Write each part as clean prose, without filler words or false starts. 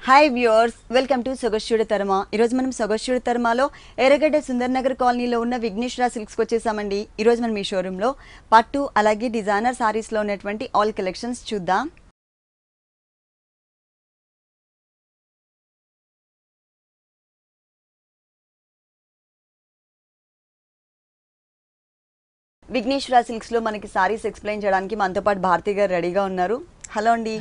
Hi viewers, welcome to సొగస్యుడి తరమ. ఈరోజు మనం సొగస్యుడి తరమలో ఎర్రగడ్డ సుందర్ నగర్ కాలనీలో ఉన్న విఘ్నేశ్వర సిల్క్స్కి వచ్చేసామండి. ఈరోజు మనం ఈ షోరూంలో పట్టు అలాగే డిజైనర్ సారీస్లో ఉన్నటువంటి ఆల్ కలెక్షన్స్ చూద్దాం. విఘ్నేశ్వర సిల్క్స్లో మనకి సారీస్ ఎక్స్ప్లెయిన్ చేయడానికి మనతో పాటు భారతి గారు రెడీగా ఉన్నారు. హలో అండి,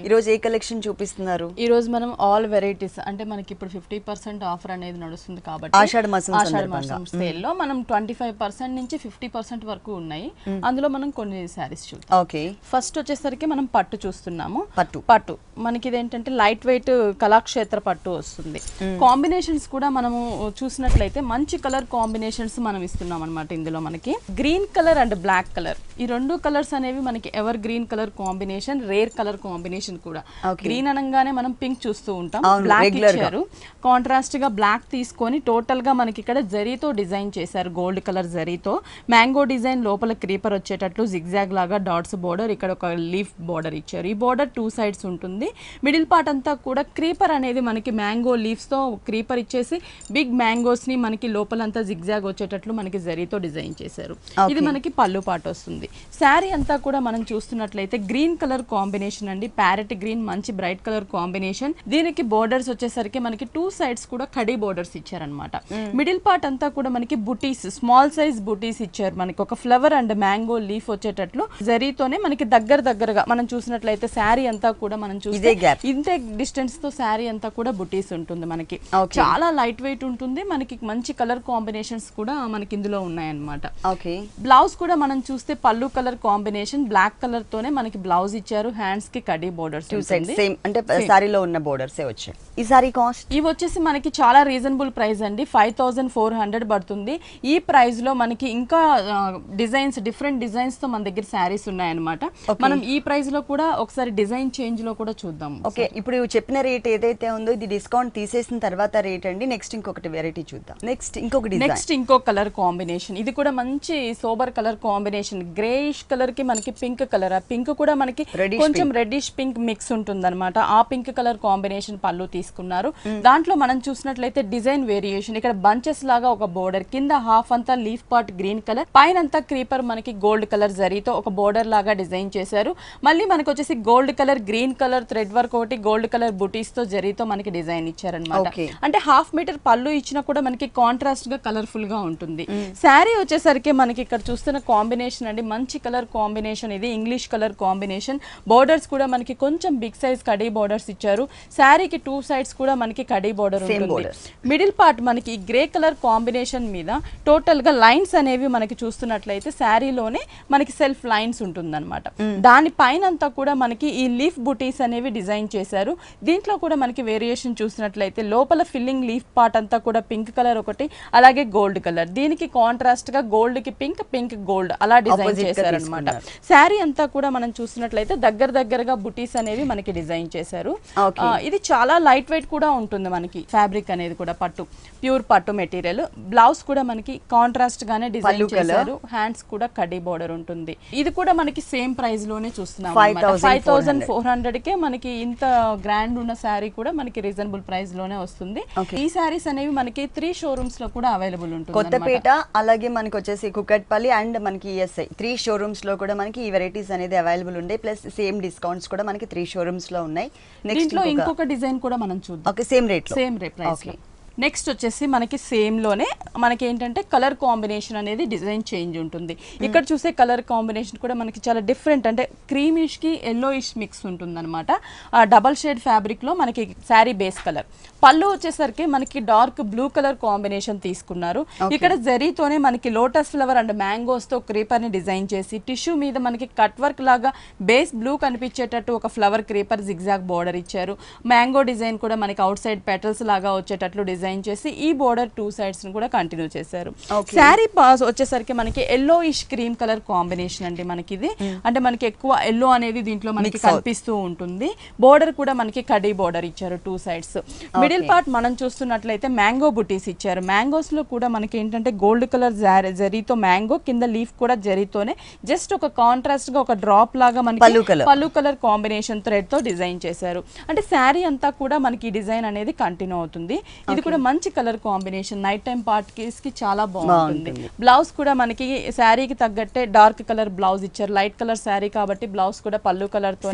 ఈరోజు ఏ కలెక్షన్ చూపిస్తున్నారు? ఈ రోజు మనం ఆల్ వెరైటీస్ అంటే మనకి ఇప్పుడు 50% ఆఫర్ అనేది నడుస్తుంది కాబట్టి ఆషాఢ మాసం సేల్ లో మనం 25% నుంచి 50% వరకు ఉన్నాయి. అందులో మనం కొన్ని సారీస్ చూద్దాం. ఓకే, ఫస్ట్ వచ్చేసరికి మనం పట్టు చూస్తున్నాము. పట్టు మనకి ఇదేంటంటే లైట్ వెయిట్ కళాక్షేత్ర పట్టు వస్తుంది. కాంబినేషన్స్ కూడా మనము చూసినట్లయితే మంచి కలర్ కాంబినేషన్స్ మనం ఇస్తున్నాం అనమాట. ఇందులో మనకి green colour and black colour, ఈ రెండు కలర్స్ అనేవి మనకి evergreen colour combination, rare colour combination కూడా. గ్రీన్ అనగానే మనం పింక్ చూస్తూ ఉంటాం, బ్లాక్ ఇచ్చారు. కాంట్రాస్ట్ గా బ్లాక్ తీసుకొని టోటల్ గా మనకి ఇక్కడ జరీతో డిజైన్ చేశారు, గోల్డ్ కలర్ జరీతో. మ్యాంగో డిజైన్ లోపల క్రీపర్ వచ్చేటట్లు జిగ్జాగ్ లాగా డాట్స్ బోర్డర్, ఇక్కడ ఒక లీఫ్ బోర్డర్ ఇచ్చారు. ఈ బోర్డర్ 2 sides ఉంటుంది. మిడిల్ పార్ట్ అంతా కూడా క్రీపర్ అనేది మనకి మ్యాంగో లీవ్స్ తో క్రీపర్ ఇచ్చేసి బిగ్ మ్యాంగోస్ ని మనకి లోపలంతా జిగ్జాగ్ వచ్చేటట్లు మనకి జరీతో డిజైన్ చేశారు. ఇది మనకి పళ్ళు పాట వస్తుంది. శారీ అంతా కూడా మనం చూస్తున్నట్లయితే గ్రీన్ కలర్ కాంబినేషన్ అండి, ప్యారెట్ గ్రీన్, మంచి బ్రైట్ కలర్ కాంబినేషన్. దీనికి బోర్డర్స్ వచ్చేసరికి మనకి 2 sides కూడా కడీ బోర్డర్స్ ఇచ్చారనమాట. మిడిల్ పార్ట్ అంతా కూడా మనకి బుటీస్, స్మాల్ సైజ్ బుటీస్ ఇచ్చారు. మనకి ఒక ఫ్లవర్ అండ్ మ్యాంగో లీఫ్ వచ్చేటట్లు జరీతోనే మనకి దగ్గరగా మనం చూసినట్లయితే శారీ అంతా కూడా మనం చూస్తే ఇంతే డిస్టెన్స్ తో శారీ అంతా కూడా బుటీస్ ఉంటుంది. మనకి చాలా లైట్ వెయిట్ ఉంటుంది. మనకి మంచి కలర్ కాంబినేషన్స్ కూడా మనకి ఇందులో ఉన్నాయన్నమాట. బ్లౌజ్ కూడా మనం చూస్తే పళ్ళు కలర్ కాంబినేషన్ బ్లాక్ కలర్ తోనే మనకి బ్లౌజ్ ఇచ్చారు. హ్యాండ్స్ కి కడీ బోర్డర్స్, సేమ్ అంటే సారీలో ఉన్న బోర్డర్స్ వచ్చాయి. ఈ సారీ కాస్ట్ ఇవి వచ్చేసి మనకి చాలా రీజనబుల్ ప్రైస్ అండి, 5400 పడుతుంది. ఈ ప్రైస్ లో మనకి ఇంకా డిజైన్స్, డిఫరెంట్ డిజైన్స్ తో మన దగ్గర శారీస్ ఉన్నాయన్నమాట. మనం ఈ ప్రైస్ లో కూడా ఒకసారి డిజైన్ చేంజ్ లో కూడా చూద్దాం. ఓకే, ఇప్పుడు చెప్పిన రేట్ ఏదైతే ఉందో ఇది డిస్కౌంట్ తీసేసిన తర్వాత రేట్ అండి. నెక్స్ట్ ఇంకొకటి వెరైటీ చూద్దాం. నెక్స్ట్ ఇంకో కలర్ కాంబినేషన్, ఇది కూడా మంచి sober colour combination. Greyish colour కి మనకి పింక్ కలర్, ఆ పింక్ కూడా మనకి కొంచెం రెడ్డిష్ పింక్ మిక్స్ ఉంటుంది అనమాట. ఆ పింక్ కలర్ కాంబినేషన్ పళ్ళు తీసుకున్నారు. దాంట్లో మనం చూసినట్లయితే డిజైన్ వేరియేషన్, ఇక్కడ బంచెస్ లాగా ఒక బోర్డర్, కింద హాఫ్ అంతా లీఫ్ పార్ట్ గ్రీన్ కలర్, పైన అంతా క్రీపర్ మనకి గోల్డ్ కలర్ జరీతో ఒక బోర్డర్ లాగా డిజైన్ చేశారు. మళ్ళీ మనకి వచ్చేసి gold colour, green colour thread work ఒకటి, గోల్డ్ కలర్ బుటీస్ తో జరీతో మనకి డిజైన్ ఇచ్చారనమాట. అంటే 1/2 మీటర్ పళ్ళు ఇచ్చినా కూడా మనకి కాంట్రాస్ట్ గా కలర్ఫుల్ గా ఉంటుంది. శారీ వచ్చేసరికి మనకి ఇక్కడ చూస్తున్న కాంబినేషన్ అండి, మంచి కలర్ కాంబినేషన్. ఇది ఇంగ్లీష్ కలర్ కాంబినేషన్. బోర్డర్స్ కూడా మనకి కొంచెం బిగ్ సైజ్ కడీ బోర్డర్స్ ఇచ్చారు. శారీకి 2 sides కూడా మనకి కడీ బోర్డర్ ఉంటుంది. మిడిల్ పార్ట్ మనకి గ్రే కలర్ కాంబినేషన్ మీద టోటల్ గా లైన్స్ అనేవి మనకి చూస్తున్నట్లయితే శారీలోనే మనకి సెల్ఫ్ లైన్స్ ఉంటుందన్నమాట. దాని పైన అంతా కూడా మనకి ఈ లీఫ్ బుటీస్ అనేవి డిజైన్ చేశారు. దీంట్లో కూడా మనకి వేరియేషన్ చూసినట్లయితే లోపల ఫిల్లింగ్ లీఫ్ పార్ట్ అంతా కూడా పింక్ కలర్ ఒకటి, అలాగే గోల్డ్ కలర్. దీనికి కాంట్రాస్ట్ గా గోల్డ్ కి పింక్, పింక్ గోల్డ్ అలా డిజైన్ చేశారనమాట. శారీ అంతా కూడా మనం చూసినట్లయితే దగ్గరగా బుటీస్ అనేవి మనకి డిజైన్ చేశారు. ఇది చాలా లైట్ వెయిట్ కూడా ఉంటుంది. మనకి ఫ్యాబ్రిక్ అనేది కూడా పట్టు, ప్యూర్ పట్టు మెటీరియల్. బ్లౌజ్ కూడా మనకి కాంట్రాస్ట్ గానే డిజైన్ చేశారు. హ్యాండ్స్ కూడా కడ్డీ బోర్డర్ ఉంటుంది. ఇది కూడా మనకి సేమ్ ప్రైస్ లోనే చూస్తున్నాం. 5400 కే మనకి ఇంత గ్రాండ్ ఉన్న శారీ కూడా మనకి రీజనబుల్ ప్రైస్ లోనే వస్తుంది. ఈ శారీస్ అనేవి మనకి 3 showrooms లో కూడా అవైలబుల్ ఉంటుంది. కొత్తపేట, అలాగే మనకి వచ్చేసి కుకట్పల్లి అండ్ మనకి ESI 3 showrooms లో కూడా మనకి ఈ వెరైటీస్ అనేది అవైలబుల్ ఉంటాయి. ప్లస్ సేమ్ డిస్కౌంట్స్ కూడా మనకి 3 showrooms లో ఉన్నాయి. నెక్స్ట్ ఇంకొక డిజైన్ కూడా మనం చూద్దాం. Okay, same rate price. Next వచ్చేసి మనకి సేమ్ లోనే మనకి ఏంటంటే కలర్ కాంబినేషన్ అనేది డిజైన్ చేంజ్ ఉంటుంది. ఇక్కడ చూసే కలర్ కాంబినేషన్ కూడా మనకి చాలా డిఫరెంట్, అంటే క్రీమిష్ కి ఎల్లోయిష్ మిక్స్ ఉంటుంది అనమాట. డబల్ షేడ్ ఫ్యాబ్రిక్ లో మనకి శారీ బేస్ కలర్. పళ్ళు వచ్చేసరికి మనకి డార్క్ బ్లూ కలర్ కాంబినేషన్ తీసుకున్నారు. ఇక్కడ జరీతోనే మనకి లోటస్ ఫ్లవర్ అండ్ మ్యాంగోస్ తో క్రీపర్ ని డిజైన్ చేసి టిష్యూ మీద మనకి కట్ వర్క్ లాగా బేస్ బ్లూ కనిపించేటట్టు ఒక ఫ్లవర్ క్రీపర్ జిగ్జాగ్ బోర్డర్ ఇచ్చారు. మ్యాంగో డిజైన్ కూడా మనకి అవుట్ సైడ్ పెటల్స్ లాగా వచ్చేటట్లు డిజైన్ డిజైన్ చేసి ఈ బోర్డర్ 2 సైడ్స్ ని కూడా కంటిన్యూ చేశారు. శారీ పాస్ వచ్చేసరికి మనకి ఎల్లోయిష్ క్రీమ్ కలర్ కాంబినేషన్ అండి. మనకి ఇది అంటే మనకి ఎక్కువ ఎల్లో అనేది దీంట్లో మనకి కనిపిస్తూ ఉంటుంది. బోర్డర్ కూడా మనకి కడీ బోర్డర్ ఇచ్చారు 2 సైడ్స్. మిడిల్ పార్ట్ మనం చూస్తున్నట్లయితే మ్యాంగో బుటీస్ ఇచ్చారు. మ్యాంగోస్ లో కూడా మనకి ఏంటంటే గోల్డ్ కలర్ జరీతో మ్యాంగో, కింద లీఫ్ కూడా జరీతోనే జస్ట్ ఒక కాంట్రాస్ట్ గా ఒక డ్రాప్ లాగా మనకి పల్లు కలర్ కాంబినేషన్ థ్రెడ్ తో డిజైన్ చేశారు. అంటే శారీ అంతా కూడా మనకి ఈ డిజైన్ అనేది కంటిన్యూ అవుతుంది. ఇది కూడా మంచి colour combination, night time parties కి చాలా బాగుంటుంది. బ్లౌజ్ కూడా మనకి శారీకి తగ్గట్టే డార్క్ కలర్ బ్లౌజ్ ఇచ్చారు. లైట్ కలర్ శారీ కాబట్టి బ్లౌజ్ కూడా పల్లు కలర్ తో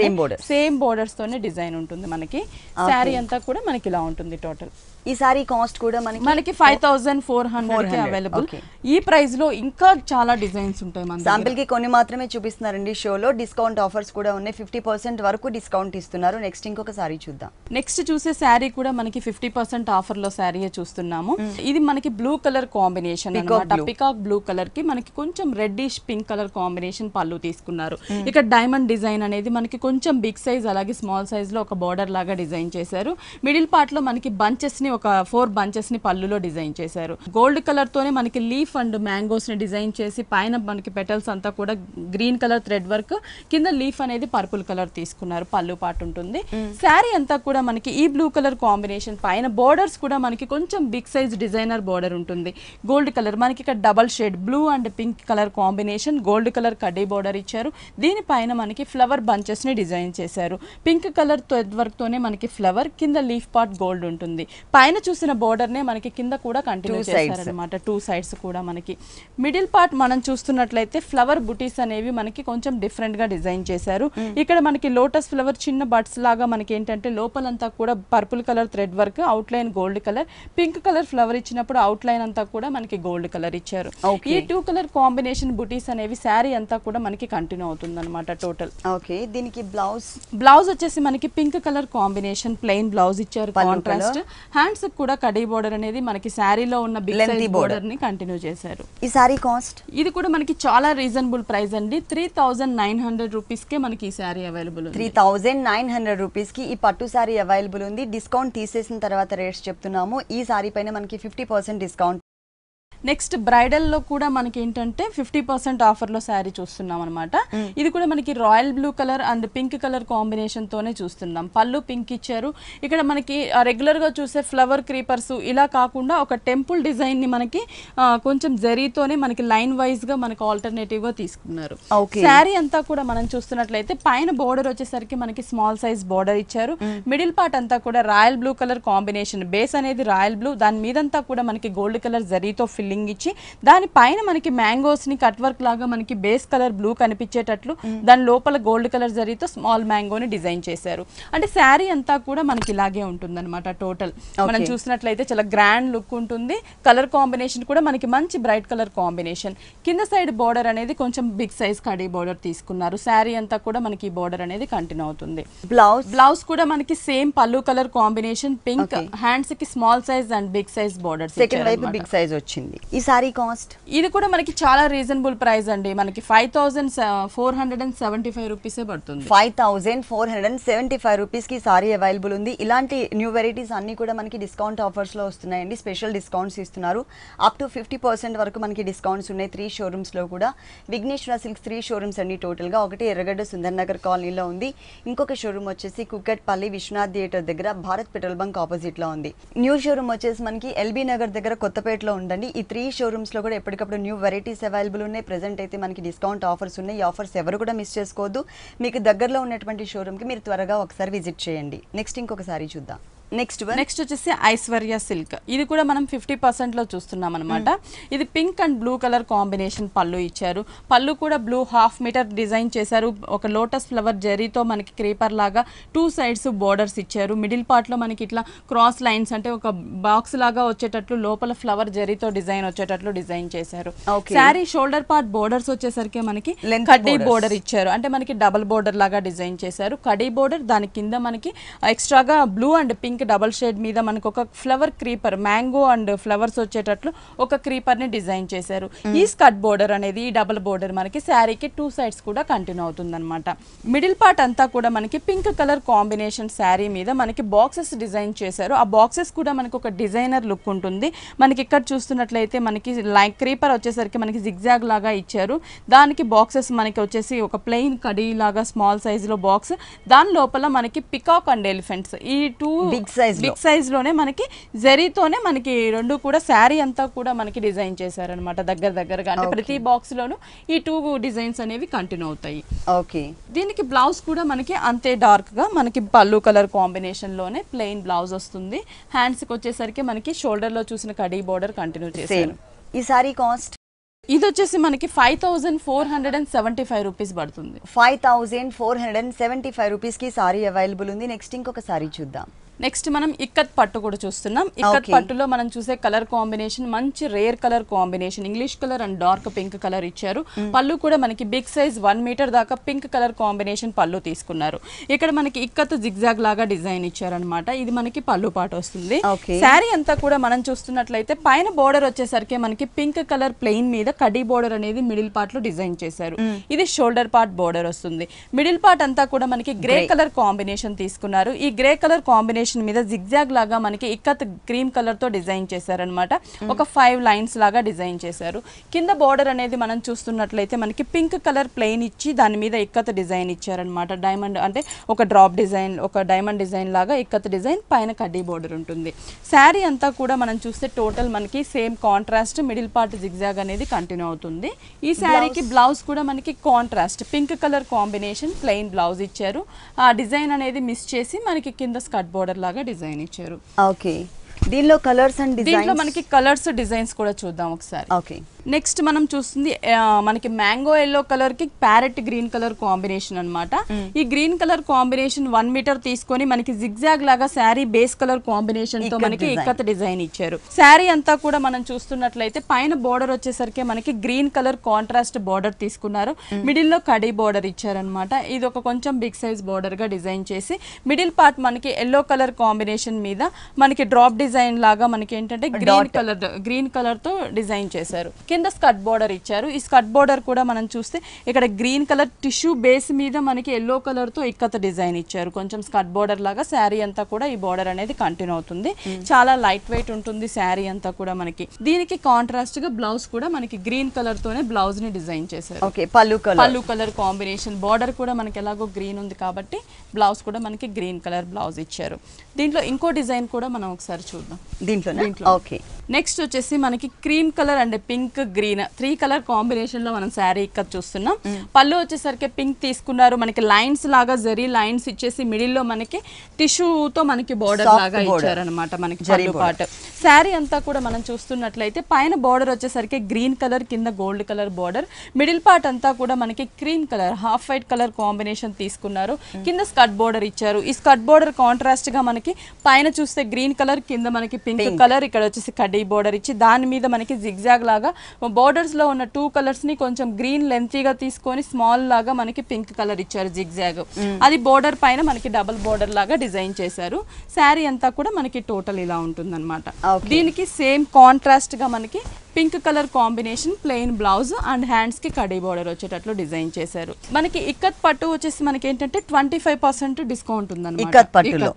సేమ్ బోర్డర్స్ తోనే డిజైన్ ఉంటుంది. మనకి శారీ అంతా కూడా మనకి ఇలా ఉంటుంది. టోటల్ ఈ సారీ కాస్ట్ కూడా మనకి 5400 అవైలబుల్. ఈ ప్రైస్ లో ఇంకా చాలా డిజైన్స్ ఉంటాయి. మన శాంపిల్ కి కొన్ని మాత్రమే చూపిస్తున్నారండి షోలో. డిస్కౌంట్ ఆఫర్స్ కూడా ఉన్నాయి, 50% వరకు డిస్కౌంట్ ఇస్తున్నారు. నెక్స్ట్ ఇంకొక సారీ చూద్దాం. నెక్స్ట్ చూసే శారీ కూడా మనకి 50% ఆఫర్ లో శారీ చూస్తున్నాము. ఇది మనకి బ్లూ కలర్ కాంబినేషన్ అన్నమాట. పికాక్ బ్లూ కలర్ కి మనకి కొంచెం రెడ్డిష్ పింక్ కలర్ కాంబినేషన్ పళ్ళు తీసుకున్నారు. ఇక్కడ డైమండ్ డిజైన్ అనేది మనకి కొంచెం బిగ్ సైజ్ అలాగే స్మాల్ సైజ్ లో ఒక బోర్డర్ లాగా డిజైన్ చేశారు. మిడిల్ పార్ట్ లో మనకి బంచెస్ ని ఒక 4 బంచెస్ ని పళ్ళులో డిజైన్ చేశారు. గోల్డ్ కలర్ తోనే మనకి లీఫ్ అండ్ మ్యాంగోస్ ని డిజైన్ చేసి పైన మనకి పెటల్స్ అంతా కూడా గ్రీన్ కలర్ థ్రెడ్ వర్క్, కింద లీఫ్ అనేది పర్పుల్ కలర్ తీసుకున్నారు. పళ్ళు పార్ట్ ఉంటుంది. శారీ అంతా కూడా మనకి ఈ బ్లూ కలర్ కాంబినేషన్ పైన బోర్డర్స్ కూడా మనకి కొంచెం బిగ్ సైజ్ డిజైనర్ బోర్డర్ ఉంటుంది. గోల్డ్ కలర్ మనకి ఇక్కడ double shade blue and pink colour combination, gold colour కడ్డీ బోర్డర్ ఇచ్చారు. దీనిపైన మనకి ఫ్లవర్ బంచెస్ ని డిజైన్ చేశారు. పింక్ కలర్ థ్రెడ్ వర్క్ తోనే మనకి ఫ్లవర్, కింద లీఫ్ పార్ట్ గోల్డ్ ఉంటుంది. పైన చూసిన బోర్డర్ నే మనకి కింద కూడా కంటిన్యూ చేశారన్నమాట. 2 సైడ్స్ కూడా మనకి. మిడిల్ పార్ట్ మనం చూస్తున్నట్లయితే ఫ్లవర్ బుటీస్ అనేవి మనకి కొంచెం డిఫరెంట్ గా డిజైన్ చేశారు. ఇక్కడ మనకి లోటస్ ఫ్లవర్ చిన్న బడ్స్ లాగా మనకి ఏంటంటే లోపలంతా కూడా purple colour thread work, out line gold colour, pink colour flower ఇచ్చినప్పుడు అవుట్ లైన్ అంతా కూడా మనకి గోల్డ్ కలర్ ఇచ్చారు. ఈ 2 కలర్ కాంబినేషన్ బుటీస్ అనేవి శారీ అంతా కూడా మనకి కంటిన్యూ అవుతుంది అనమాట. Total okay. దీనికి బ్లౌజ్ వచ్చేసి మనకి pink colour combination plain blouse ఇచ్చారు. కాంట్రాస్ట్ హ్యాండ్స్ కూడా కడీ బోర్డర్ అనేది మనకి శారీలో ఉన్న బిగ్ సైజ్ బోర్డర్ ని కంటిన్యూ చేశారు. ఈ సారీ కాస్ట్ ఇది కూడా మనకి చాలా రీజనబుల్ ప్రైస్ అండి. 3900 రూపీస్ కే మనకి ఈ శారీ అవైలబుల్ ఉంది. 3900 రూపీస్ కి ఈ పట్టు సారీ అవైలబుల్ ఉంది. డిస్కౌంట్ తీసేసిన తర్వాత రేట్స్ చెప్తున్నాము. ఈ సారీ పైన మనకి 50% డిస్కౌంట్. నెక్స్ట్ బ్రైడల్ లో కూడా మనకి ఏంటంటే 50% ఆఫర్ లో శారీ చూస్తున్నాం అనమాట. ఇది కూడా మనకి royal blue colour and pink colour combination తోనే చూస్తున్నాం. పళ్ళు పింక్ ఇచ్చారు. ఇక్కడ మనకి రెగ్యులర్ గా చూసే ఫ్లవర్ క్రీపర్స్ ఇలా కాకుండా ఒక టెంపుల్ డిజైన్ ని మనకి కొంచెం జరీతోనే మనకి లైన్ వైజ్ గా మనకి ఆల్టర్నేటివ్ గా తీసుకున్నారు. శారీ అంతా కూడా మనం చూస్తున్నట్లయితే పైన బోర్డర్ వచ్చేసరికి మనకి స్మాల్ సైజ్ బోర్డర్ ఇచ్చారు. మిడిల్ పార్ట్ అంతా కూడా royal blue colour combination, base అనేది రాయల్ బ్లూ, దాని మీదంతా కూడా మనకి గోల్డ్ కలర్ జరీతో ఫిల్లింగ్ ఇచ్చి దాని పైన మనకి మ్యాంగోస్ ని కట్ వర్క్ లాగా మనకి బేస్ కలర్ బ్లూ కనిపించేటట్లు దాని లోపల గోల్డ్ కలర్ జరీతో స్మాల్ మ్యాంగోని డిజైన్ చేశారు. అంటే శారీ అంతా కూడా మనకి ఇలాగే ఉంటుంది అనమాట. టోటల్ మనం చూసినట్లయితే చాలా గ్రాండ్ లుక్ ఉంటుంది. కలర్ కాంబినేషన్ కూడా మనకి మంచి బ్రైట్ కలర్ కాంబినేషన్. కింద సైడ్ బోర్డర్ అనేది కొంచెం బిగ్ సైజ్ కడీ బోర్డర్ తీసుకున్నారు. శారీ అంతా కూడా మనకి బోర్డర్ అనేది కంటిన్యూ అవుతుంది. బ్లౌజ్ కూడా మనకి same pallu colour combination, pink, hands కి small size and big size border. Second వైపు బిగ్ సైజ్ వచ్చింది. ఈ సారీ కాస్ట్ ఇది కూడా మనకి చాలా రీజనబుల్ ప్రైస్ అండి. మనకి 5475 రూపీసే పడుతుంది. 5475 రూపీస్ కి సారీ అవైలబుల్ ఉంది. ఇలాంటి న్యూ వెరైటీస్ అన్ని కూడా మనకి డిస్కౌంట్ ఆఫర్స్ లో వస్తున్నాయండి. స్పెషల్ డిస్కౌంట్స్ ఇస్తున్నారు. అప్ టు 50% వరకు మనకి డిస్కౌంట్స్ ఉన్నాయి 3 షోరూమ్స్ లో కూడా. విఘ్నేశ్వర సిల్క్స్ 3 షోరూమ్స్ అండి టోటల్ గా. ఒకటి ఎర్రగడ్డ సుందర్ నగర్ కాలనీలో ఉంది. ఇంకొక షోరూమ్ వచ్చేసి కుక్కట్పల్లి విశ్వనాథ్ థియేటర్ దగ్గర భారత్ పెట్రోల్ బంక్ ఆపోజిట్ లో ఉంది. న్యూ షోరూమ్ వచ్చేసి మనకి ఎల్బీ నగర్ దగ్గర కొత్తపేటలో ఉందండి. ఈ 3 షోరూమ్స్ లో కూడా ఎప్పటికప్పుడు న్యూ వెరైటీస్ అవైలబుల్ ఉన్నాయి. ప్రెజెంట్ అయితే మనకి డిస్కౌంట్ ఆఫర్స్ ఉన్నాయి. ఈ ఆఫర్స్ ఎవరు కూడా మిస్ చేసుకోవద్దు. మీకు దగ్గరలో ఉన్నటువంటి షోరూమ్ కి మీరు త్వరగా ఒకసారి విజిట్ చేయండి. నెక్స్ట్ ఇంకొక సారీ చూద్దాం. నెక్స్ట్ వచ్చేసి ఐశ్వర్య సిల్క్. ఇది కూడా మనం 50% లో చూస్తున్నాం అనమాట. ఇది pink and blue colour combination పళ్ళు ఇచ్చారు. పళ్ళు కూడా బ్లూ 1/2 మీటర్ డిజైన్ చేశారు. ఒక లోటస్ ఫ్లవర్ జరీతో మనకి క్రీపర్ లాగా 2 సైడ్స్ బోర్డర్స్ ఇచ్చారు. మిడిల్ పార్ట్ లో మనకి ఇట్లా క్రాస్ లైన్స్ అంటే ఒక బాక్స్ లాగా వచ్చేటట్లు లోపల ఫ్లవర్ జరీతో డిజైన్ వచ్చేటట్లు డిజైన్ చేశారు. శారీ షోల్డర్ పార్ట్ బోర్డర్స్ వచ్చేసరికి మనకి కడ్డీ బోర్డర్ ఇచ్చారు. అంటే మనకి డబుల్ బోర్డర్ లాగా డిజైన్ చేశారు. కడ్డీ బోర్డర్, దాని కింద మనకి ఎక్స్ట్రాగా blue and pink pink double shade మీద మనకు ఒక flower creeper mango and flowers వచ్చేటట్లు ఒక క్రీపర్ ని డిజైన్ చేశారు. ఈ స్కర్ట్ బోర్డర్ అనేది ఈ డబుల్ బోర్డర్ మనకి శారీకి 2 సైడ్స్ కూడా కంటిన్యూ అవుతుంది అనమాట. మిడిల్ పార్ట్ అంతా కూడా మనకి పింక్ కలర్ కాంబినేషన్ శారీ మీద మనకి బాక్సెస్ డిజైన్ చేశారు. ఆ బాక్సెస్ కూడా మనకి ఒక డిజైనర్ లుక్ ఉంటుంది. మనకి ఇక్కడ చూస్తున్నట్లయితే మనకి లైక్ క్రీపర్ వచ్చేసరికి మనకి జిగ్జాగ్ లాగా ఇచ్చారు. దానికి బాక్సెస్ మనకి వచ్చేసి ఒక ప్లెయిన్ కడీ లాగా స్మాల్ సైజ్ లో బాక్స్, దాని లోపల మనకి పికాక్ అండ్ ఎలిఫెంట్స్ ఈ 2 బిగ్ సైజ్ లోనే మనకి జరీతోనే మనకి రెండు కూడా శారీ అంతా కూడా మనకి డిజైన్ చేశారనమాట. దగ్గరగా అంటే ప్రతి బాక్స్ లోను ఈ 2 డిజైన్స్ అనేవి కంటిన్యూ అవుతాయి. ఓకే, దీనికి బ్లౌజ్ కూడా మనకి అంతే డార్క్ గా మనకి పళ్ళు కలర్ కాంబినేషన్ లోనే ప్లెయిన్ బ్లౌజ్ వస్తుంది. హ్యాండ్స్ కి వచ్చేసరికి మనకి షోల్డర్ లో చూసిన కడీ బోర్డర్ కంటిన్యూ చేశారు. ఈ సారీ కాస్ట్ ఇది వచ్చేసి మనకి 5475 రూపీస్ పడుతుంది. 5475 రూపీస్ కి సారీ అవైలబుల్ ఉంది. నెక్స్ట్ ఇంకొక సారీ చూద్దాం. నెక్స్ట్ మనం ఇక్కత్ పట్టు కూడా చూస్తున్నాం. ఇక్కత్ పట్టులో మనం చూసే కలర్ కాంబినేషన్ మంచి rare colour combination, English colour and dark pink colour ఇచ్చారు. పళ్ళు కూడా మనకి బిగ్ సైజ్ 1 మీటర్ దాకా పింక్ కలర్ కాంబినేషన్ పళ్ళు తీసుకున్నారు. ఇక్కడ మనకి ఇక్కత్ జిగ్జాగ్ లాగా డిజైన్ ఇచ్చారనమాట. ఇది మనకి పళ్ళు పాట వస్తుంది. శారీ అంతా కూడా మనం చూస్తున్నట్లయితే పైన బోర్డర్ వచ్చేసరికి మనకి పింక్ కలర్ ప్లెయిన్ మీద కడీ బోర్డర్ అనేది మిడిల్ పార్ట్ లో డిజైన్ చేశారు. ఇది షోల్డర్ పార్ట్ బోర్డర్ వస్తుంది. మిడిల్ పార్ట్ అంతా కూడా మనకి గ్రే కలర్ కాంబినేషన్ తీసుకున్నారు. ఈ గ్రే కలర్ కాంబినేషన్ మీద జిగ్జాగ్ లాగా మనకి ఇక్కత్ క్రీమ్ కలర్ తో డిజైన్ చేశారనమాట. ఒక 5 లైన్స్ లాగా డిజైన్ చేశారు. కింద బోర్డర్ అనేది మనం చూస్తున్నట్లయితే మనకి పింక్ కలర్ ప్లెయిన్ ఇచ్చి దాని మీద ఇక్కత్ డిజైన్ ఇచ్చారనమాట. డైమండ్ అంటే ఒక డ్రాప్ డిజైన్, ఒక డైమండ్ డిజైన్ లాగా ఇక్కత్ డిజైన్, పైన కడ్డీ బోర్డర్ ఉంటుంది. శారీ అంతా కూడా మనం చూస్తే టోటల్ మనకి same contrast middle part zigzag అనేది కంటిన్యూ అవుతుంది. ఈ శారీకి బ్లౌజ్ కూడా మనకి contrast pink colour combination plain blouse ఇచ్చారు. ఆ డిజైన్ అనేది మిస్ చేసి మనకి కింద స్కర్ట్ బోర్డర్ లాగా డిజైన్ ఇచ్చారు. ఓకే, దీనిలో కలర్స్ అండ్ డిజైన్స్, దీంట్లో మనకి కలర్స్ డిజైన్స్ కూడా చూద్దాం ఒకసారి. ఓకే, నెక్స్ట్ మనం చూస్తుంది మనకి మ్యాంగో ఎల్లో కలర్ కి ప్యారెట్ గ్రీన్ కలర్ కాంబినేషన్ అన్నమాట. ఈ గ్రీన్ కలర్ కాంబినేషన్ 1 మీటర్ తీసుకొని మనకి జిగ్జాగ్ లాగా శారీ బేస్ కలర్ కాంబినేషన్ తో మనకి ఇక్కత్ డిజైన్ ఇచ్చారు. శారీ అంతా కూడా మనం చూస్తున్నట్లయితే పైన బోర్డర్ వచ్చేసరికి మనకి గ్రీన్ కలర్ కాంట్రాస్ట్ బోర్డర్ తీసుకున్నారు. మిడిల్ లో కడీ బోర్డర్ ఇచ్చారనమాట. ఇది ఒక కొంచెం బిగ్ సైజ్ బోర్డర్ గా డిజైన్ చేసి మిడిల్ పార్ట్ మనకి ఎల్లో కలర్ కాంబినేషన్ మీద మనకి డ్రాప్ డిజైన్ లాగా మనకి ఏంటంటే గ్రీన్ కలర్ తో డిజైన్ చేశారు. కింద స్కర్ట్ బోర్డర్ ఇచ్చారు. ఈ స్కర్ట్ బోర్డర్ కూడా మనం చూస్తే ఇక్కడ గ్రీన్ కలర్ టిష్యూ బేస్ మీద మనకి ఎల్లో కలర్ తో ఇక్కత డిజైన్ ఇచ్చారు. కొంచెం స్కర్ట్ బోర్డర్ లాగా శారీ అంతా కూడా ఈ బోర్డర్ అనేది కంటిన్యూ అవుతుంది. చాలా లైట్ వెయిట్ ఉంటుంది శారీ అంతా కూడా మనకి. దీనికి కాంట్రాస్ట్ గా బ్లౌజ్ కూడా మనకి గ్రీన్ కలర్ తోనే బ్లౌజ్ ని డిజైన్ చేశారు. పళ్ళు కలర్ కాంబినేషన్, బోర్డర్ కూడా మనకి ఎలాగో గ్రీన్ ఉంది కాబట్టి బ్లౌజ్ కూడా మనకి గ్రీన్ కలర్ బ్లౌజ్ ఇచ్చారు. దీంట్లో ఇంకో డిజైన్ కూడా మనం ఒకసారి చూద్దాం. దీంట్లో ఓకే, నెక్స్ట్ వచ్చేసి మనకి cream colour and pink green 3 colour combination లో మనం శారీ ఇక్కడ చూస్తున్నాం. పళ్ళు వచ్చేసరికి పింక్ తీసుకున్నారు. మనకి లైన్స్ లాగా జరీ లైన్స్ ఇచ్చేసి మిడిల్ లో మనకి టిష్యూతో మనకి బోర్డర్ లాగా ఇచ్చారనమాట. మనకి పళ్ళు పార్ట్ శారీ అంతా కూడా మనం చూస్తున్నట్లయితే పైన బోర్డర్ వచ్చేసరికి గ్రీన్ కలర్, కింద gold colour border. Middle part అంతా కూడా మనకి cream colour half white colour combination తీసుకున్నారు. కింద స్కర్ట్ బోర్డర్ ఇచ్చారు. ఈ స్కర్ట్ బోర్డర్ కాంట్రాస్ట్ గా మనకి పైన చూస్తే గ్రీన్ కలర్, కింద మనకి పింక్ కలర్, ఇక్కడ వచ్చేసి కడ్డీ బోర్డర్ ఇచ్చి దాని మీద మనకి జిగ్జాగ్ లాగా బోర్డర్స్ లో ఉన్న 2 కలర్స్ ని కొంచెం గ్రీన్ లెంతీగా తీసుకొని స్మాల్ లాగా మనకి పింక్ కలర్ ఇచ్చారు జిగ్జాగ్. అది బోర్డర్ పైన మనకి డబుల్ బోర్డర్ లాగా డిజైన్ చేశారు. శారీ అంతా కూడా మనకి టోటల్ ఇలా ఉంటుందన్నమాట. దీనికి సేమ్ కాంట్రాస్ట్ గా మనకి pink colour combination plain blouse and hands కి కడీ బోర్డర్ వచ్చేటట్లు డిజైన్ చేశారు. మనకి ఇక్కత్ పట్టు వచ్చేసి మనకి ఏంటంటే 25% డిస్కౌంట్ ఉందన్నమాట ఇక్కత్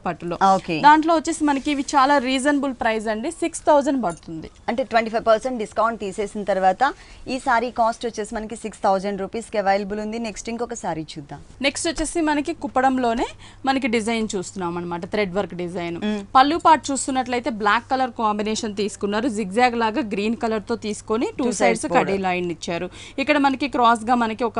పట్టులో. దాంట్లో వచ్చేసి మనకి ఇవి చాలా రీజనబుల్ ప్రైస్ అండి, 6000 పడుతుంది. అంటే 25% డిస్కౌంట్ తీసేసిన తర్వాత ఈ సారీ కాస్ట్ వచ్చేసి మనకి 6000 రూపీస్ కి అవైలబుల్ ఉంది. నెక్స్ట్ ఇంకొక సారీ చూద్దాం. నెక్స్ట్ వచ్చేసి మనకి కుప్పడంలోనే మనకి డిజైన్ చూస్తున్నాం అనమాట, థ్రెడ్ వర్క్ డిజైన్. పళ్ళు పార్ట్ చూస్తున్నట్లయితే బ్లాక్ కలర్ కాంబినేషన్ తీసుకున్నారు. జిగ్జాగ్ లాగా గ్రీన్ కలర్ తో తీసుకొని 2 సైడ్స్ కడీ లైన్ ఇచ్చారు. ఇక్కడ మనకి క్రాస్ గా మనకి ఒక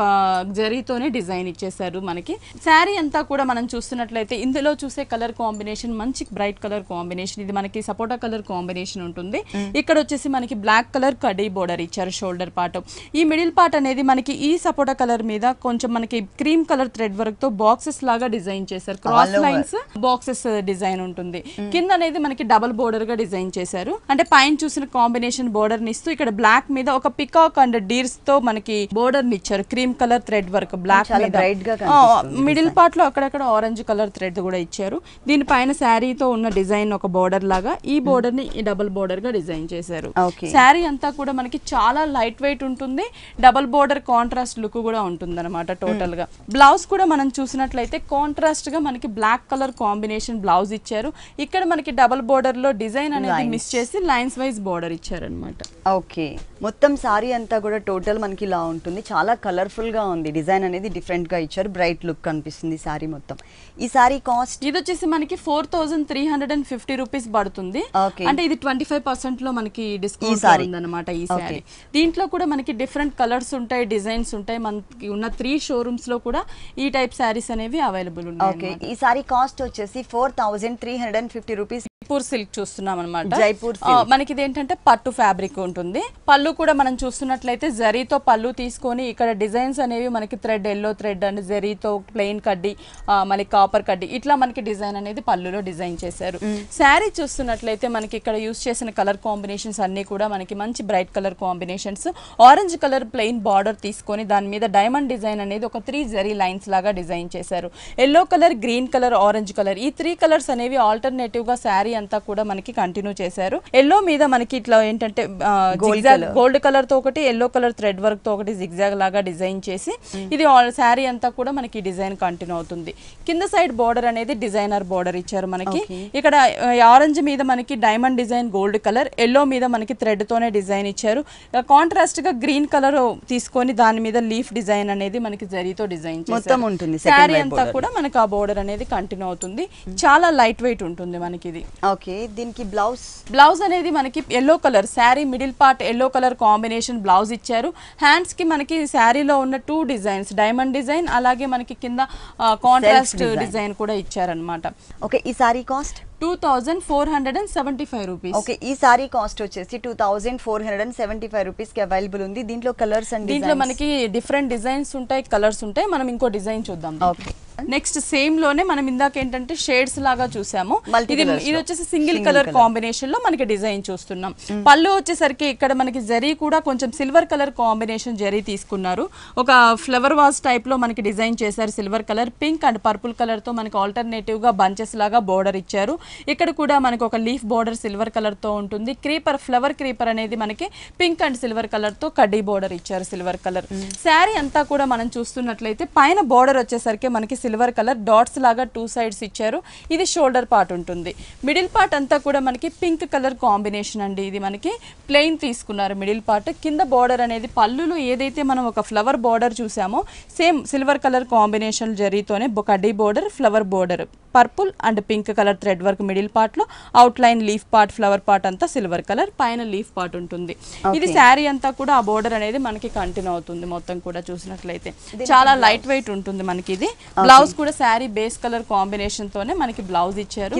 జరీతోనే డిజైన్ ఇచ్చేసారు. మనకి శారీ అంతా కూడా మనం చూస్తున్నట్లయితే ఇందులో చూసే కలర్ కాంబినేషన్ మంచి బ్రైట్ కలర్ కాంబినేషన్. ఇది మనకి సపోటా కలర్ కాంబినేషన్ ఉంటుంది. ఇక్కడ వచ్చేసి మనకి బ్లాక్ కలర్ కడీ బోర్డర్ ఇచ్చారు షోల్డర్ పార్ట్. ఈ మిడిల్ పార్ట్ అనేది మనకి ఈ సపోటా కలర్ మీద కొంచెం మనకి క్రీమ్ కలర్ థ్రెడ్ వర్క్ తో బాక్సెస్ లాగా డిజైన్ చేశారు. క్రాస్ లైన్స్ బాక్సెస్ డిజైన్ ఉంటుంది. కింద అనేది మనకి డబుల్ బోర్డర్ గా డిజైన్ చేశారు. అంటే పైన చూసిన కాంబినేషన్ బోర్డర్ ని ఇస్తూ ఇక్కడ బ్లాక్ మీద ఒక పికాక్ అండ్ డీర్స్ తో మనకి బోర్డర్ ని ఇచ్చారు. Cream colour thread work black మీద, మిడిల్ పార్ట్ లో అక్కడక్కడ ఆరెంజ్ కలర్ థ్రెడ్ కూడా ఇచ్చారు. దీనిపైన శారీతో ఉన్న డిజైన్ ఒక బోర్డర్ లాగా, ఈ బోర్డర్ ని డబుల్ బోర్డర్ గా డిజైన్ చేశారు. శారీ అంతా కూడా మనకి చాలా లైట్ వెయిట్ ఉంటుంది, డబుల్ బోర్డర్ కాంట్రాస్ట్ లుక్ కూడా ఉంటుంది అనమాట. టోటల్ గా బ్లౌజ్ కూడా మనం చూసినట్లయితే కాంట్రాస్ట్ గా మనకి బ్లాక్ కలర్ కాంబినేషన్ బ్లౌజ్ ఇచ్చారు. ఇక్కడ మనకి డబుల్ బోర్డర్ లో డిజైన్ అనేది మిస్ చేసి లైన్స్ వైజ్ బోర్డర్ ఇచ్చారనమాట. ఓకే, మొత్తం సారీ అంతా కూడా టోటల్ మనకి ఇలా ఉంటుంది. చాలా కలర్ఫుల్ గా ఉంది, డిజైన్ అనేది డిఫరెంట్ గా ఇచ్చారు, బ్రైట్ లుక్ కనిపిస్తుంది సారీ మొత్తం. ఈ సారీ కాస్ట్ ఇది వచ్చేసి మనకి 4350 రూపీస్ పడుతుంది. అంటే ఇది 25% లో మనకి డిస్కౌంట్ ఉందన్నమాట ఈ సారీ. దీంట్లో కూడా మనకి డిఫరెంట్ కలర్స్ ఉంటాయి, డిజైన్స్ ఉంటాయి. మనకి ఉన్న 3 షోరూమ్స్ లో కూడా ఈ టైప్ సారీస్ అనేవి అవైలబుల్ ఉన్నాయి. ఈ సారీ కాస్ట్ వచ్చేసి 4350 రూపీస్. జైపూర్ సిల్క్ చూస్తున్నాం అనమాట. మనకి ఇది ఏంటంటే పట్టు ఫ్యాబ్రిక్ ఉంటుంది. పళ్ళు కూడా మనం చూస్తున్నట్లయితే జరీతో పళ్ళు తీసుకొని ఇక్కడ డిజైన్స్ అనేవి మనకి థ్రెడ్, ఎల్లో థ్రెడ్ అండ్ జరీతో ప్లెయిన్ కడ్డీ, మనకి కాపర్ కడ్డీ, ఇట్లా మనకి డిజైన్ అనేది పళ్ళులో డిజైన్ చేశారు. శారీ చూస్తున్నట్లయితే మనకి ఇక్కడ యూస్ చేసిన కలర్ కాంబినేషన్స్ అన్ని కూడా మనకి మంచి bright colour combinations. Orange colour plain border తీసుకొని దాని మీద డైమండ్ డిజైన్ అనేది ఒక 3 జరీ లైన్స్ లాగా డిజైన్ చేశారు. Yellow colour, green colour, orange colour, ఈ 3 కలర్స్ అనేవి ఆల్టర్నేటివ్ గా శారీ అంతా కూడా మనకి కంటిన్యూ చేశారు. ఎల్లో మీద మనకి ఇట్లా ఏంటంటే గోల్డ్ కలర్ తో ఒకటి, ఎల్లో కలర్ థ్రెడ్ వర్క్ తో ఒకటి జిగ్జాగ్ లాగా డిజైన్ చేసి ఇది శారీ అంతా కూడా మనకి డిజైన్ కంటిన్యూ అవుతుంది. కింద సైడ్ బోర్డర్ అనేది డిజైనర్ బోర్డర్ ఇచ్చారు మనకి. ఇక్కడ ఆరెంజ్ మీద మనకి diamond design gold colour, yellow మీద మనకి థ్రెడ్ తోనే డిజైన్ ఇచ్చారు. కాంట్రాస్ట్ గా గ్రీన్ కలర్ తీసుకొని దాని మీద లీఫ్ డిజైన్ అనేది మనకి జరీతో డిజైన్ చేశారు. శారీ అంతా కూడా మనకి ఆ బోర్డర్ అనేది కంటిన్యూ అవుతుంది. చాలా లైట్ వెయిట్ ఉంటుంది మనకి ఇది. ఓకే, దీనికి బ్లౌజ్ అనేది మనకి yellow colour sari middle part yellow colour combination blouse ఇచ్చారు. హ్యాండ్స్ కి మనకి శారీలో ఉన్న 2 డిజైన్స్, డైమండ్ డిజైన్ అలాగే మనకి కింద కాంట్రాస్ట్ డిజైన్ కూడా ఇచ్చారనమాట. ఓకే, ఈ సారీ కాస్ట్ 2475 రూపీస్. ఓకే, ఈ సారీ కాస్ట్ వచ్చేసి 2475 రూపీస్ కి అవైలబుల్ ఉంది. దీంట్లో కలర్స్ అండ్ దీంట్లో మనకి డిఫరెంట్ డిజైన్స్ ఉంటాయి, కలర్స్ ఉంటాయి. మనం ఇంకో డిజైన్ చూద్దాం. ఓకే, నెక్స్ట్ సేమ్ లోనే మనం ఇందాక ఏంటంటే షేడ్స్ లాగా చూసాము. ఇది వచ్చేసి సింగిల్ కలర్ కాంబినేషన్ లో మనకి డిజైన్ చూస్తున్నాం. పళ్ళు వచ్చేసరికి ఇక్కడ మనకి జరీ కూడా కొంచెం సిల్వర్ కలర్ కాంబినేషన్ జరీ తీసుకున్నారు. ఒక ఫ్లవర్ వాజ్ టైప్ లో మనకి డిజైన్ చేశారు. Silver colour, pink and purple colour తో మనకి ఆల్టర్నేటివ్ గా బంచెస్ లాగా బోర్డర్ ఇచ్చారు. ఇక్కడ కూడా మనకి ఒక లీఫ్ బోర్డర్ సిల్వర్ కలర్ తో ఉంటుంది. ఫ్లవర్ క్రీపర్ అనేది మనకి పింక్ అండ్ సిల్వర్ కలర్ తో కడ్డీ బోర్డర్ ఇచ్చారు, సిల్వర్ కలర్. శారీ అంతా కూడా మనం చూస్తున్నట్లయితే పైన బోర్డర్ వచ్చేసరికి మనకి సిల్వర్ కలర్ డాట్స్ లాగా 2 సైడ్స్ ఇచ్చారు. ఇది షోల్డర్ పార్ట్ ఉంటుంది. మిడిల్ పార్ట్ అంతా కూడా మనకి పింక్ కలర్ కాంబినేషన్ అండి. ఇది మనకి ప్లెయిన్ తీసుకున్నారు మిడిల్ పార్ట్. కింద బోర్డర్ అనేది పళ్ళులో ఏదైతే మనం ఒక ఫ్లవర్ బోర్డర్ చూసామో సేమ్ సిల్వర్ కలర్ కాంబినేషన్ జరీతోనే కడ్డీ border, flower border, purple and pink colour thread work middle part లో, outline leaf part, flower part అంతా సిల్వర్ కలర్, పైన లీఫ్ పార్ట్ ఉంటుంది. ఇది శారీ అంతా కూడా ఆ బోర్డర్ అనేది మనకి కంటిన్యూ అవుతుంది. మొత్తం కూడా చూసినట్లయితే చాలా లైట్ వెయిట్ ఉంటుంది మనకి. ఇది బ్లౌజ్ కూడా శారీ బేస్ కలర్ కాంబినేషన్ తోనే మనకి బ్లౌజ్ ఇచ్చారు.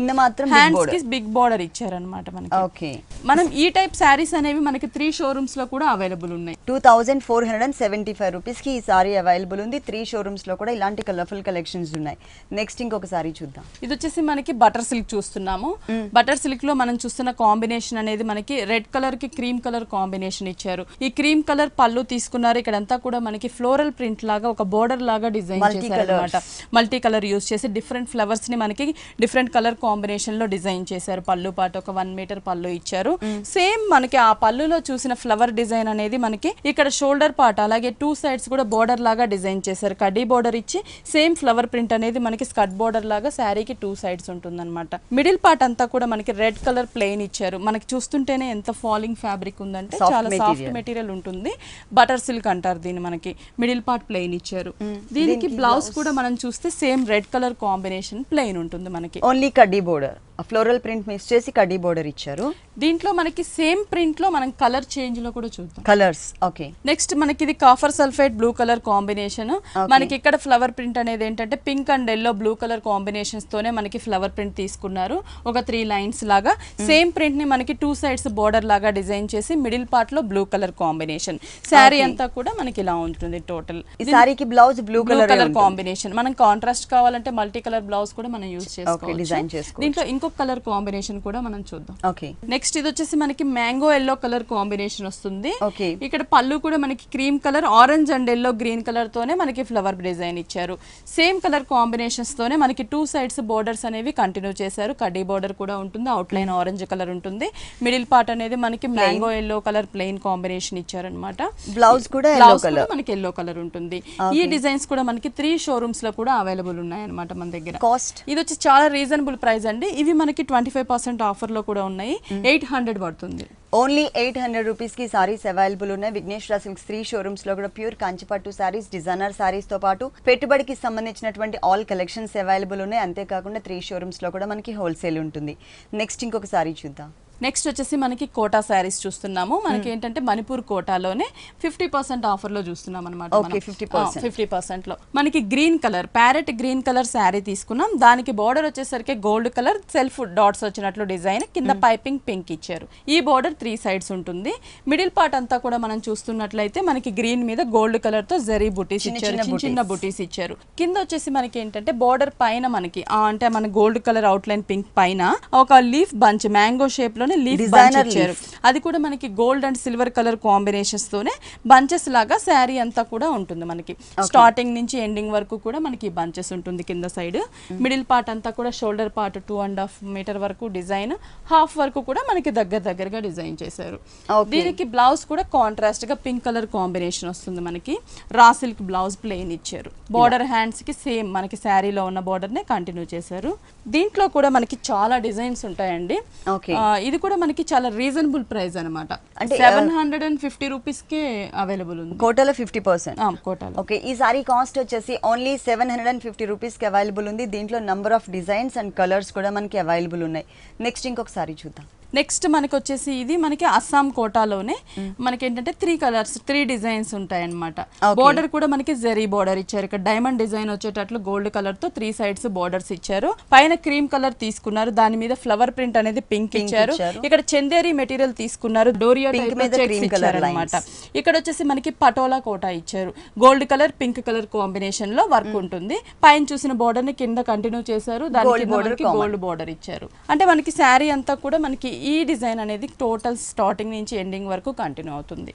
హ్యాండ్స్ కి బిగ్ బోర్డర్ ఇచ్చారు అనమాట మనకి. మనం ఈ టైప్ శారీస్ అనేవి మనకి 3 షోరూమ్స్ లో కూడా అవైలబుల్ ఉన్నాయి. 2475 రూపీస్ కి ఈ సారీ అవైలబుల్ ఉంది. 3 షోరూమ్స్ లో కూడా ఇలాంటి కలర్ఫుల్ కలెక్షన్స్ ఉన్నాయి. నెక్స్ట్ ఇంకొక సారీ చూద్దాం. ఇది వచ్చేసి మనకి బటర్ సిల్క్ చూస్తున్నాము. బటర్ సిల్క్ లో మనం చూస్తున్న కాంబినేషన్ అనేది మనకి రెడ్ కలర్ కి క్రీమ్ కలర్ కాంబినేషన్ ఇచ్చారు. ఈ క్రీమ్ కలర్ పళ్ళు తీసుకున్నారు. ఇక్కడంతా కూడా మనకి ఫ్లోరల్ ప్రింట్ లాగా ఒక బోర్డర్ లాగా డిజైన్ చేశారు అనమాట. మల్టీ కలర్ యూస్ చేసి డిఫరెంట్ ఫ్లవర్స్ ని మనకి డిఫరెంట్ కలర్ కాంబినేషన్ లో డిజైన్ చేశారు. పళ్ళు పాటు ఒక 1 మీటర్ పళ్ళు ఇచ్చారు. సేమ్ మనకి ఆ పళ్ళులో చూసిన ఫ్లవర్ డిజైన్ అనేది మనకి ఇక్కడ షోల్డర్ పార్ట్ అలాగే 2 సైడ్స్ కూడా బోర్డర్ లాగా డిజైన్ చేశారు. కడ్డీ బోర్డర్ ఇచ్చి సేమ్ ఫ్లవర్ ప్రింట్ అనేది మనకి స్కర్ట్ బోర్డర్ లాగా శారీకి 2 సైడ్స్ ఉంటుందన్నమాట. మిడిల్ పార్ట్ అంతా కూడా మనకి రెడ్ కలర్ ప్లెయిన్ ఇచ్చారు. మనకి చూస్తుంటేనే ఎంత ఫాలింగ్ ఫ్యాబ్రిక్ ఉందంటే చాలా సాఫ్ట్ మెటీరియల్ ఉంటుంది. బటర్ సిల్క్ అంటారు దీన్ని. మనకి మిడిల్ పార్ట్ ప్లెయిన్ ఇచ్చారు. దీనికి బ్లౌజ్ కూడా మనం చూస్తే same red colour combination plain ఉంటుంది మనకి. ఓన్లీ కడ్డీ బోర్డర్, ఫ్లోరల్ ప్రింట్ మిక్స్ చేసి కడ్డీ బోర్డర్ ఇచ్చారు. దీంట్లో మనకి సేమ్ ప్రింట్ లో మనం కలర్ చేంజ్ లో కూడా చూద్దాం. Colours okay. నెక్స్ట్ మనకి ఇది copper sulphate blue colour combination. మనకి ఇక్కడ ఫ్లవర్ ప్రింట్ అనేది ఏంటంటే pink and yellow blue colour combinations తోనే మనకి ఫ్లవర్ ప్రింట్ తీసుకున్నారు. ఒక 3 లైన్స్ లాగా సేమ్ ప్రింట్ ని మనకి 2 సైడ్స్ బోర్డర్ లాగా డిజైన్ చేసి మిడిల్ పార్ట్ లో బ్లూ కలర్ కాంబినేషన్. శారీ అంతా కూడా మనకి ఇలా ఉంటుంది. టోటల్ ఈ శారీకి బ్లౌజ్ బ్లూ కలర్ కాంబినేషన్. మనం కాంట్రాస్ట్ కావాలంటే మల్టీ కలర్ బ్లౌజ్ కూడా మనం యూజ్ డిజైన్ చేసుకోవచ్చు. దీంట్లో ఇంకొక కలర్ కాంబినేషన్ కూడా మనం చూద్దాం. ఓకే, నెక్స్ట్ ఇది వచ్చేసి మనకి మ్యాంగో ఎల్లో కలర్ కాంబినేషన్ వస్తుంది. ఓకే, ఇక్కడ పళ్ళు కూడా మనకి cream colour, orange and yellow green colour తోనే మనకి ఫ్లవర్ డిజైన్ ఇచ్చారు. సేమ్ కలర్ కాంబినేషన్స్ తోనే మనకి 2 సైడ్స్ బోర్డర్స్ అనేవి కంటిన్యూ చేశారు. కడ్డీ బోర్డర్ కూడా ఉంటుంది, అవుట్ లైన్ ఆరెంజ్ కలర్ ఉంటుంది. మిడిల్ పార్ట్ అనేది మనకి mango yellow colour plain combination ఇచ్చారనమాట. బ్లౌజ్ కూడా మనకి ఎల్లో కలర్ ఉంటుంది. ఈ డిజైన్స్ కూడా మనకి 3 షోరూమ్స్ లో కూడా అవైలబుల్ ఉన్నాయి అనమాట మన దగ్గర. కాస్ట్ ఇది వచ్చి చాలా రీజనబుల్ ప్రైస్ అండి. ఇవి మనకి 25% ఆఫర్ లో కూడా ఉన్నాయి. 800 పడుతుంది. ఓన్లీ 800 రూపీస్ కి సారీస్ అవైలబుల్ ఉన్నాయి. విఘ్నేశ్వర సిల్క్స్ 3 షోరూమ్స్ లో కూడా ప్యూర్ కంచిపట్టు సారీస్, డిజైనర్ సారీస్ తో పాటు పెట్టుబడికి సంబంధించినటువంటి ఆల్ కలెక్షన్స్ అవైలబుల్ ఉన్నాయి. అంతేకాకుండా 3 షోరూమ్స్ లో కూడా మనకి హోల్సేల్ ఉంటుంది. నెక్స్ట్ ఇంకొక సారీ చూద్దాం. నెక్స్ట్ వచ్చేసి మనకి కోటా శారీస్ చూస్తున్నాము. మనకి ఏంటంటే మణిపూర్ కోటాలోనే 50% ఆఫర్ లో చూస్తున్నాం అనమాట. 50% లో మనకి green colour, parrot green colour sari తీసుకున్నాం. దానికి బోర్డర్ వచ్చేసరికి గోల్డ్ కలర్ సెల్ఫ్ డాట్స్ వచ్చినట్లు డిజైన్, కింద పైపింగ్ పింక్ ఇచ్చారు. ఈ బోర్డర్ 3 సైడ్స్ ఉంటుంది. మిడిల్ పార్ట్ అంతా కూడా మనం చూస్తున్నట్లయితే మనకి గ్రీన్ మీద గోల్డ్ కలర్ తో జరీ బుటీస్ ఇచ్చారు, చిన్న బుటీస్ ఇచ్చారు. కింద వచ్చేసి మనకి ఏంటంటే బోర్డర్ పైన మనకి అంటే మన gold colour out line pink పైన ఒక లీఫ్ బంచ్ మ్యాంగో షేప్ లో లీఫ్ బంచ్ ఇచ్చారు. అది కూడా మనకి gold and silver colour combinations తోనే బంచెస్ లాగా శారీ అంతా కూడా ఉంటుంది. మనకి స్టార్టింగ్ నుంచి ఎండింగ్ వరకు కూడా మనకి బంచెస్ ఉంటుంది. కింద సైడ్ మిడిల్ పార్ట్ అంతా కూడా షోల్డర్ పార్ట్ 2.5 మీటర్ వరకు డిజైన్, హాఫ్ వరకు కూడా మనకి దగ్గరగా డిజైన్ చేశారు. దీనికి బ్లౌజ్ కూడా కాంట్రాస్ట్ గా పింక్ కలర్ కాంబినేషన్ వస్తుంది. మనకి రా సిల్క్ బ్లౌజ్ ప్లెయిన్ ఇచ్చారు. బార్డర్ హ్యాండ్స్ కి సేమ్ మనకి శారీలో ఉన్న బార్డర్ నే కంటిన్యూ చేశారు. దీంట్లో కూడా మనకి చాలా డిజైన్స్ ఉంటాయండి. ఇది కూడా మనకి చాలా రీజనబుల్ ప్రైస్ అన్నమాట. అంటే 750 రూపీస్ కే అవైలబుల్ ఉంది కోటాలో 50%. కోటాలో. ఓకే, ఈ సారీ కాస్ట్ వచ్చేసి ఓన్లీ 750 రూపీస్ కి అవైలబుల్ ఉంది. దీంట్లో number of designs and colours కూడా మనకి అవైలబుల్ ఉన్నాయి. నెక్స్ట్ ఇంకొక సారీ చూద్దాం. నెక్స్ట్ మనకి వచ్చేసి ఇది మనకి అస్సాం కోటాలోనే మనకి ఏంటంటే 3 కలర్స్ 3 డిజైన్స్ ఉంటాయి అన్నమాట. బోర్డర్ కూడా మనకి జరీ బోర్డర్ ఇచ్చారు. ఇక్కడ డైమండ్ డిజైన్ వచ్చేటట్లు గోల్డ్ కలర్ తో 3 సైడ్స్ బోర్డర్స్ ఇచ్చారు. పైన క్రీమ్ కలర్ తీసుకున్నారు, దాని మీద ఫ్లవర్ ప్రింట్ అనేది పింక్ ఇచ్చారు. ఇక్కడ చందేరి మెటీరియల్ తీసుకున్నారు, డోరియా అన్నమాట. ఇక్కడ వచ్చేసి మనకి పటోలా కోటా ఇచ్చారు. Gold colour pink colour combination లో వర్క్ ఉంటుంది. పైన చూసిన బోర్డర్ ని కింద కంటిన్యూ చేశారు, దానికి గోల్డ్ బోర్డర్ ఇచ్చారు. అంటే మనకి శారీ అంతా కూడా మనకి ఈ డిజైన్ అనేది టోటల్ స్టార్టింగ్ నుంచి ఎండింగ్ వరకు కంటిన్యూ అవుతుంది.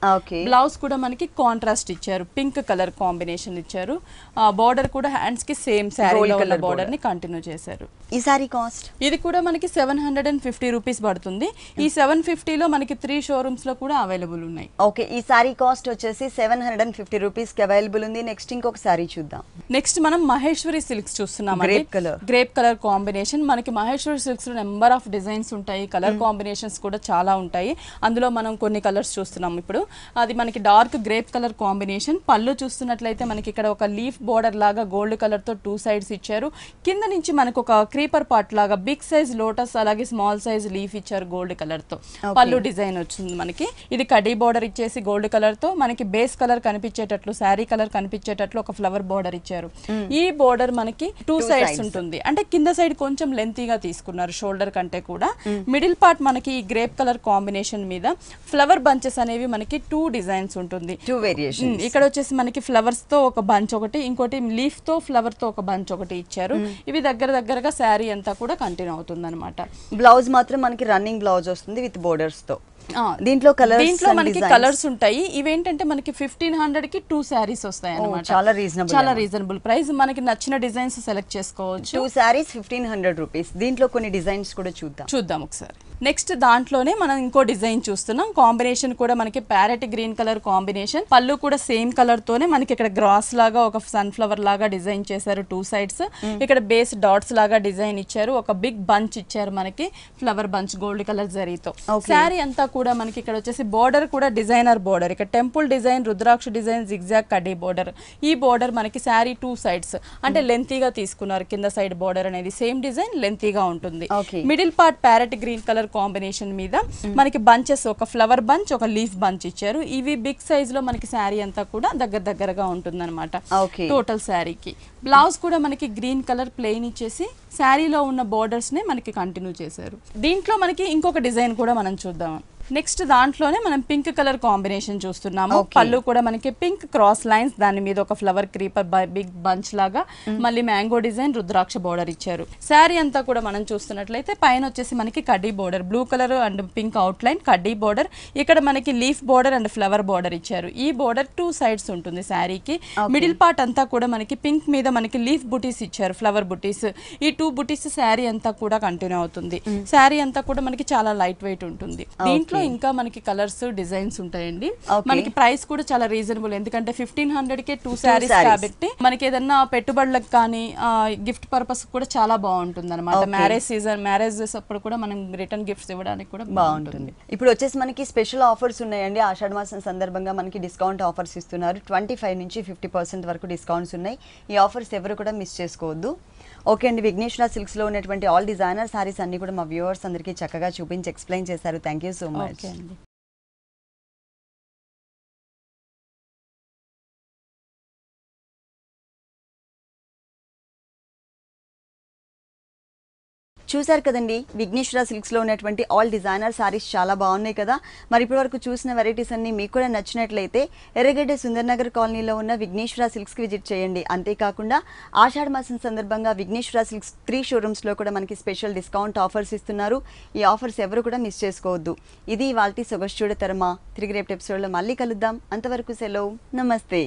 బ్లౌజ్ కూడా మనకి కాంట్రాస్ట్ ఇచ్చారు, పింక్ కలర్ కాంబినేషన్ ఇచ్చారు. బోర్డర్ కూడా హ్యాండ్స్ కి సేమ్ శారీలో ఉన్న బోర్డర్ ని కంటిన్యూ చేశారు. ఈ సారీ కాస్ట్ ఇది కూడా మనకి 750 రూపీస్ పడుతుంది. ఈ 750 లో మనకి 3 షోరూమ్స్ లో కూడా అవైలబుల్ ఉన్నాయి. ఓకే, ఈ సారీ కాస్ట్ వచ్చేసి 750 రూపీస్ కి అవైలబుల్ ఉంది. నెక్స్ట్ ఇంకొక సారీ చూద్దాం. నెక్స్ట్ మనం మహేశ్వరి సిల్క్స్ చూస్తున్నాం. Grape colour combination. మనకి మహేశ్వరి సిల్క్స్ లో నెంబర్ ఆఫ్ డిజైన్స్ ఉంటాయి, కలర్ కాంబినేషన్స్ కూడా చాలా ఉంటాయి. అందులో మనం కొన్ని కలర్స్ చూస్తున్నాం ఇప్పుడు. అది మనకి డార్క్ గ్రేప్ కలర్ కాంబినేషన్. పళ్ళు చూస్తున్నట్లయితే మనకి ఇక్కడ ఒక లీఫ్ బోర్డర్ లాగా గోల్డ్ కలర్ తో 2 సైడ్స్ ఇచ్చారు. కింద నుంచి మనకు ఒక క్రీపర్ పార్ట్ లాగా బిగ్ సైజ్ లోటస్ అలాగే స్మాల్ సైజ్ లీఫ్ ఇచ్చారు గోల్డ్ కలర్ తో. పళ్ళు డిజైన్ వచ్చింది మనకి. ఇది కడీ బోర్డర్ ఇచ్చేసి గోల్డ్ కలర్ తో మనకి బేస్ కలర్ కనిపించేటట్లు, శారీ కలర్ కనిపించేటట్లు ఒక ఫ్లవర్ బోర్డర్ ఇచ్చారు. ఈ బోర్డర్ మనకి 2 సైడ్స్ ఉంటుంది. అంటే కింద సైడ్ కొంచెం లెంతీగా తీసుకున్నారు షోల్డర్ కంటే కూడా. మిడిల్ పార్ట్ మనకి ఈ గ్రేప్ కలర్ కాంబినేషన్ మీద ఫ్లవర్ బంచెస్ అనేవి మనకి 2 డిజైన్స్ ఉంటుంది, 2 వేరియేషన్స్. ఇక్కడ వచ్చేసి మనకి ఫ్లవర్స్ తో ఒక బంచ్ ఒకటి, ఇంకోటి లీఫ్ తో ఫ్లవర్ తో ఒక బంచ్ ఒకటి ఇచ్చారు. ఇవి దగ్గరగా శారీ అంతా కూడా కంటిన్యూ అవుతుంది అనమాట. బ్లౌజ్ మాత్రం మనకి రన్నింగ్ బ్లౌజ్ వస్తుంది విత్ బోర్డర్స్ తో. దీంట్లో మనకి కలర్స్ ఉంటాయి. ఇవేంటంటే మనకి 1500 కి 2 శారీస్ వస్తాయి అన్నమాట. చాలా రీజనబుల్ ప్రైస్. మనకి నచ్చిన డిజైన్స్ సెలెక్ట్ చేసుకోవచ్చు. 2 శారీస్ 1500 రూపీస్. దీంట్లో కొన్ని డిజైన్స్ కూడా చూద్దాం ఒకసారి. నెక్స్ట్ దాంట్లోనే మనం ఇంకో డిజైన్ చూస్తున్నాం. కాంబినేషన్ కూడా మనకి ప్యారెట్ గ్రీన్ కలర్ కాంబినేషన్. పళ్ళు కూడా సేమ్ కలర్ తోనే మనకి ఇక్కడ గ్రాస్ లాగా ఒక సన్ఫ్లవర్ లాగా డిజైన్ చేశారు 2 సైడ్స్. ఇక్కడ బేస్ డాట్స్ లాగా డిజైన్ ఇచ్చారు. ఒక బిగ్ బంచ్ ఇచ్చారు మనకి, ఫ్లవర్ బంచ్ గోల్డ్ కలర్ జరీతో. శారీ అంతా కూడా మనకి ఇక్కడ వచ్చేసి బోర్డర్ కూడా డిజైనర్ బోర్డర్. ఇక్కడ టెంపుల్ డిజైన్, రుద్రాక్ష డిజైన్, జిగ్జాగ్ కడ్డీ బోర్డర్. ఈ బోర్డర్ మనకి శారీ 2 సైడ్స్ అంటే లెంతీగా తీసుకున్నారు. కింద సైడ్ బోర్డర్ అనేది సేమ్ డిజైన్ లెంతీగా ఉంటుంది. Middle part parrot green colour combination మీద మనకి బంచెస్, ఒక ఫ్లవర్ బంచ్, ఒక లీఫ్ బంచ్ ఇచ్చారు. ఇవి బిగ్ సైజ్ లో మనకి శారీ అంతా కూడా దగ్గరగా ఉంటుంది అనమాట టోటల్ శారీకి. బ్లౌజ్ కూడా మనకి గ్రీన్ కలర్ ప్లెయిన్ ఇచ్చేసి శారీలో ఉన్న బోర్డర్స్ నే మనకి కంటిన్యూ చేశారు. దీంట్లో మనకి ఇంకొక డిజైన్ కూడా మనం చూద్దాం. నెక్స్ట్ దాంట్లోనే మనం పింక్ కలర్ కాంబినేషన్ చూస్తున్నాము. పళ్ళు కూడా మనకి పింక్ క్రాస్ లైన్స్, దాని మీద ఒక ఫ్లవర్ క్రీపర్ బిగ్ బంచ్ లాగా, మళ్ళీ మ్యాంగో డిజైన్, రుద్రాక్ష బోర్డర్ ఇచ్చారు. శారీ అంతా కూడా మనం చూస్తున్నట్లయితే పైన వచ్చేసి మనకి కడ్డీ border, blue colour and pink out line కడ్డీ బోర్డర్, ఇక్కడ మనకి leaf border and flower border ఇచ్చారు. ఈ బోర్డర్ 2 సైడ్స్ ఉంటుంది శారీకి. మిడిల్ పార్ట్ అంతా కూడా మనకి పింక్ మీద మనకి లీఫ్ బుటీస్ ఇచ్చారు, ఫ్లవర్ బుటీస్. ఈ 2 బుటీస్ శారీ అంతా కూడా కంటిన్యూ అవుతుంది. శారీ అంతా కూడా మనకి చాలా లైట్ వెయిట్ ఉంటుంది. దీంట్లో ఇంకా మనకి కలర్స్ డిజైన్స్ ఉంటాయండి. మనకి ప్రైస్ కూడా చాలా రీజనబుల్, ఎందుకంటే 1500 కే 2 శారీస్ కాబట్టి మనకి ఏదన్నా పెట్టుబడులకు కానీ గిఫ్ట్ పర్పస్ కూడా చాలా బాగుంటుంది అనమాట. మ్యారేజ్ సీజన్, మ్యారేజెస్ అప్పుడు కూడా మనం రిటర్న్ గిఫ్ట్స్ ఇవ్వడానికి కూడా బాగుంటుంది. ఇప్పుడు వచ్చేసి మనకి స్పెషల్ ఆఫర్స్ ఉన్నాయండి. ఆషాఢ మాసం సందర్భంగా మనకి డిస్కౌంట్ ఆఫర్స్ ఇస్తున్నారు. 25 నుంచి 50% వరకు డిస్కౌంట్స్ ఉన్నాయి. ఈ ఆఫర్స్ ఎవరు కూడా మిస్ చేసుకోవద్దు. ఓకే అండి, విఘ్నేశ్వర సిల్క్స్లో ఉన్నటువంటి ఆల్ డిజైనర్ సారీస్ అన్ని కూడా మా వ్యూవర్స్ అందరికీ చక్కగా చూపించి ఎక్స్ప్లెయిన్ చేశారు. Thank you so much. చూసారు కదండి, విఘ్నేశ్వర సిల్క్స్లో ఉన్నటువంటి ఆల్ డిజైనర్ సారీస్ చాలా బాగున్నాయి కదా. మరి ఇప్పటి వరకు చూసిన వెరైటీస్ అన్ని మీకు కూడా నచ్చినట్లయితే ఎర్రగడ్డ సుందర్ నగర్ కాలనీలో ఉన్న విఘ్నేశ్వర సిల్క్స్కి విజిట్ చేయండి. అంతేకాకుండా ఆషాఢ మాసం సందర్భంగా విఘ్నేశ్వర సిల్క్స్ 3 షోరూమ్స్లో కూడా మనకి స్పెషల్ డిస్కౌంట్ ఆఫర్స్ ఇస్తున్నారు. ఈ ఆఫర్స్ ఎవరు కూడా మిస్ చేసుకోవద్దు. ఇది ఇవాల్టి సొగస్చూడ తరమా. తిరిగి రేపు ఎపిసోడ్లో మళ్ళీ కలుద్దాం. అంతవరకు సెలవు, నమస్తే.